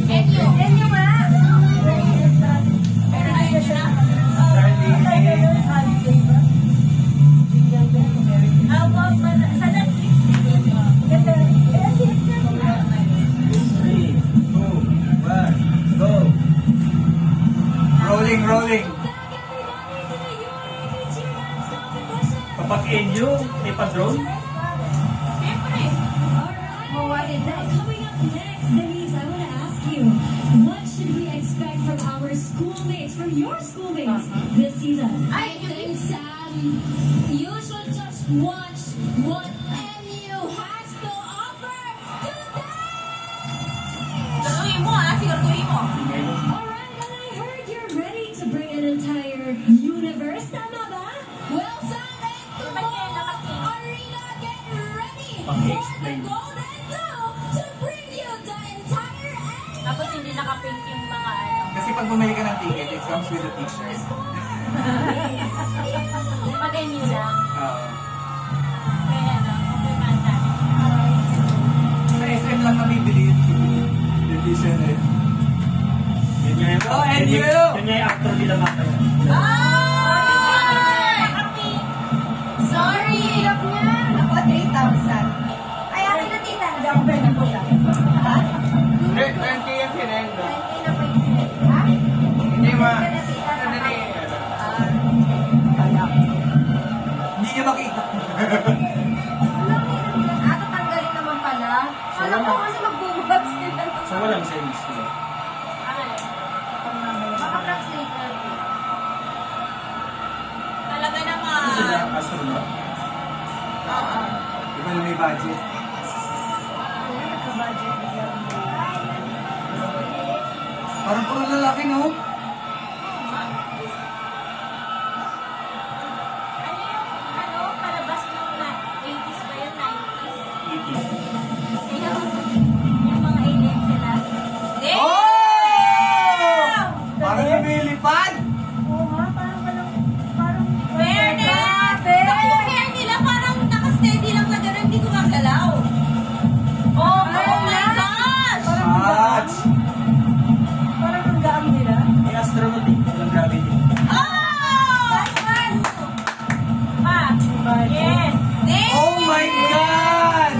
Enyo ba? Pero ayun siya. Sa Netflix. 3, 2, 1, go! Rolling. Kapag Enyo, may pa-drone? Siyempre. Coming up next, Denise, I want to ask you, what should we expect from our schoolmates, from your schoolmates this season? I think, you should just watch what NU has to offer today! Siguraduhin mo ha, siguraduhin mo. Alright, and I heard you're ready to bring an entire universe, tama ba? Well, Sunday, tomorrow, Arena, get ready for Paki-explain. the Golden Two to bring you the entire NU! Tapos hindi nakapink yung mga ano. Kasi pag bumili ka ng ticket, it comes with a t-shirt. Pag Enyo lang. Kaya ano, kumplimenta. Sa SM lang nabibili yung division eh. Yun nga yung, Go, Enyo! yun nga yung actor nila makaya. Ay! Sorry! Hirap niya. Ako, 3,000. Ay, akin na tita. Hindi ako pwede po lang. Ha? 20 yung sinenda. 20 na po yung sinit. Ha? Hindi ma. Pwede na tita sa Sandali. Hindi niya makita. Tatanggalin naman pala. Alam ko kasi magbubuhat sila. So walang sense. No? Baka translate na. Talaga Sila, naman. astronaut. Oo. Iba na may budget. Nagka-budget bigla. Parang puro lalaki, no? Ano yung, ano, palabas nung 80s ba yun? 90s? 80s. Yung mga alien sila. Damn! Oh! Parang lumilipad! Oo nga, parang walang... Parang... Fairness! Sa hair nila parang naka-steady lang na gano'n, hindi gumagalaw. Oh my gosh! Touch! Parang ang gaang nila. May astronaut eh. Walang gravity. Oh! That's one! Pa! Yes! Damn! Oh my God!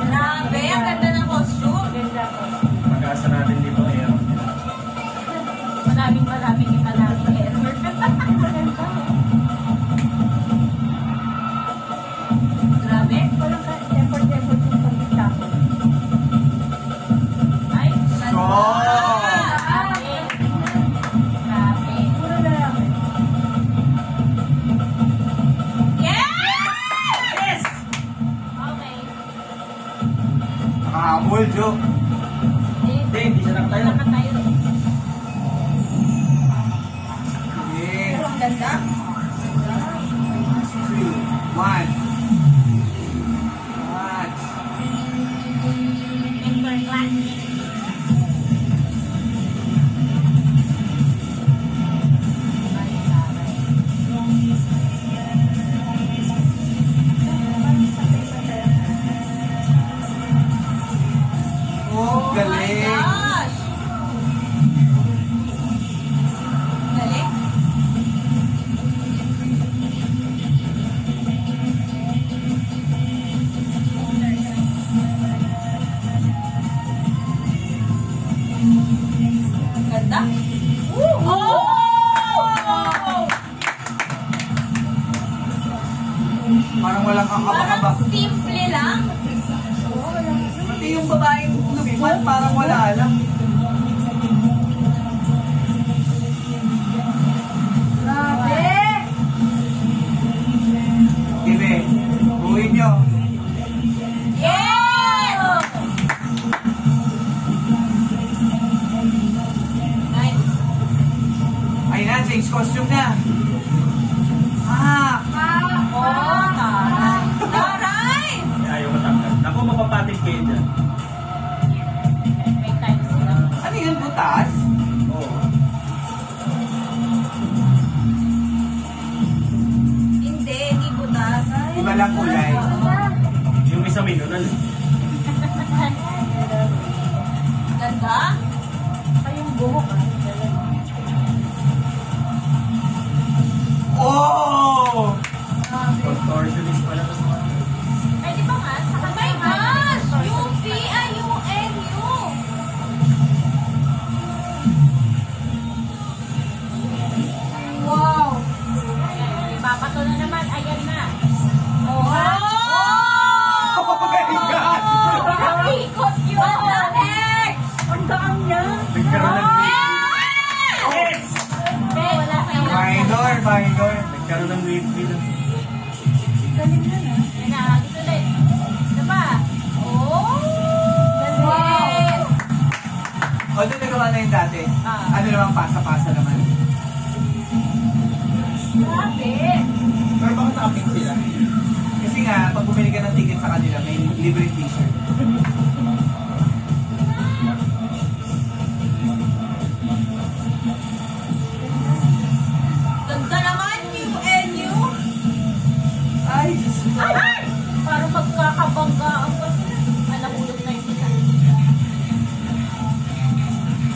Grabe, ang ganda ng costume. Ganda po. Pag-asa natin dito eh. Maraming error. Grabe. Walang effort yung pag-tap. Ay, Strong! grabe. Grabe. Puro lalaki. Yes! Okay. Nakahabol, Joe. Hindi, hindi siya nakatayo. Nakatayo. Sige. Pero ang ganda. 3, 1. Touch. Interclass. Oh, galing! Gosh! Galing? Ganda? Oh! Parang walang kakabakaba. Parang simple lang. Pati yung babaeng lumipad, parang wala alam. Grabe! Ibe, buuin nyo. Yes! Nice. Ayun na, change costume na. Ah! Oh, taray. Taray! Ayaw matanggal. Naku, mapapatig kayo dyan. May time sila. Ano yun, butas? Oo. Hindi butas. Iba lang kulay. Yung sa menu na lang. Ganda. Kayong buhok ah. Oh! Contortionist pala to. Ay, di ba nga? Oh my gosh! Yung V ay yung NU. Wow! Ipapato na naman. Ayan na. Oh! Oh my God! Nakikot yun! What the heck? Ang daan niya. Nagkaroon ng Yes! Wala kayo. Minor. Nagkaroon ng wave bill. Galing na na. Yan na, dito ulit. Ito pa. Oh! Yes! Although nagawa na yung dati, Ah. ano naman, pasa-pasa naman. Grabe! Pero bakit nakapink sila? Kasi nga, pag bumili ka ng ticket sa kanila, may libreng t-shirt. Ganda naman yung NU. Ay, Diyos ko. Ay! Parang magkakabangga ang nahulog na yung isa.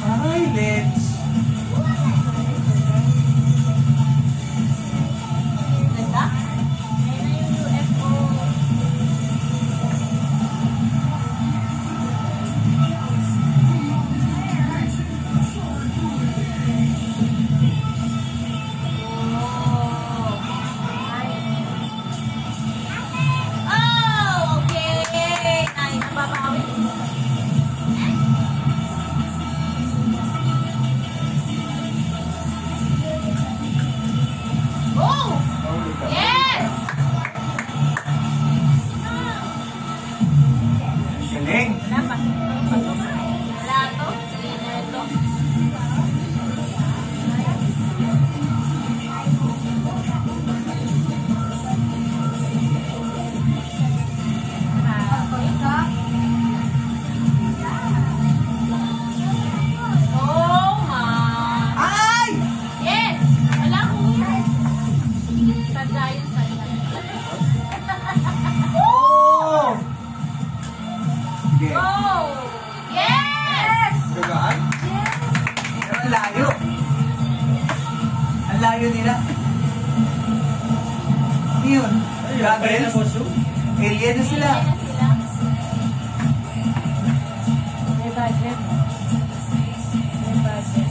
Ay, let's. Ganda? Ayun na yung UFO. Oh, okay. Nice. Nababawi. Oh! Yes! Galing. Wala, pasok to. Pasok. Wala to. Winner to. Oh, my. Ay! Yes! Wala akong tanda yun sa Oh! Sige. Oh! Yes! Gagaan? Pero ang layo. Ang layo nila. Ano yun? Ay, grabe na Goggles? po, Sue. Alien na sila. Ayan na sila. May budget. May budget.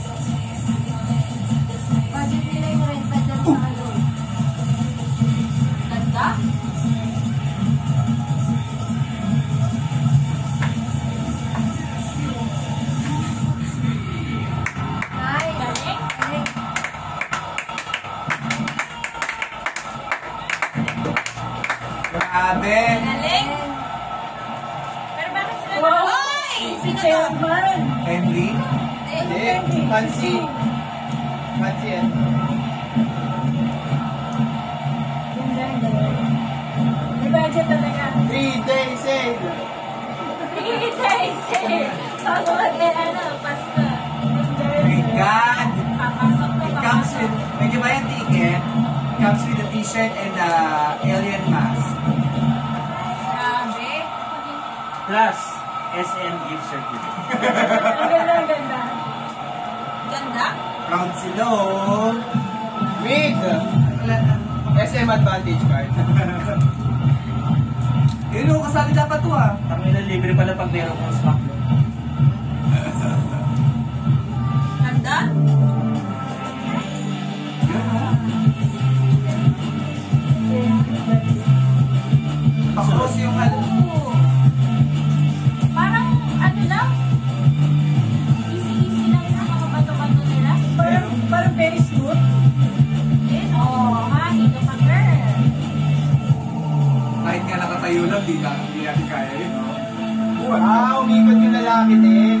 Budget nila yung renta dyan sa ano. Ganda? Ay, Galing? Grabe. Galing? Pero bakit sila Wow! Ay! Si Chairman! Henry? Hindi, Fancy. Fancy yan. Ganda, ganda. May budget talaga. 3-day sale. Bago ano, Pasko. My God. Papasok ko, It comes papasok. with, medyo ba yung ticket? It comes with a t-shirt and a alien mask. Grabe. Plus, SN gift certificate. Ang ganda, ang ganda. Ganda? Proud sila, oh. With SM Advantage card. Yun yung kasali dapat to, ah. Tangina, libre pala pag meron kong smack. No? Ganda? Pakros yung ano. Oo. Parang ano lang? Easy-easy lang na makabato-bato nila. Parang very smooth. Oo, ha? Dito ka, girl. Kahit nga nakatayo lang, di natin kaya yun, oh. Wow, umikot yung lalaki din.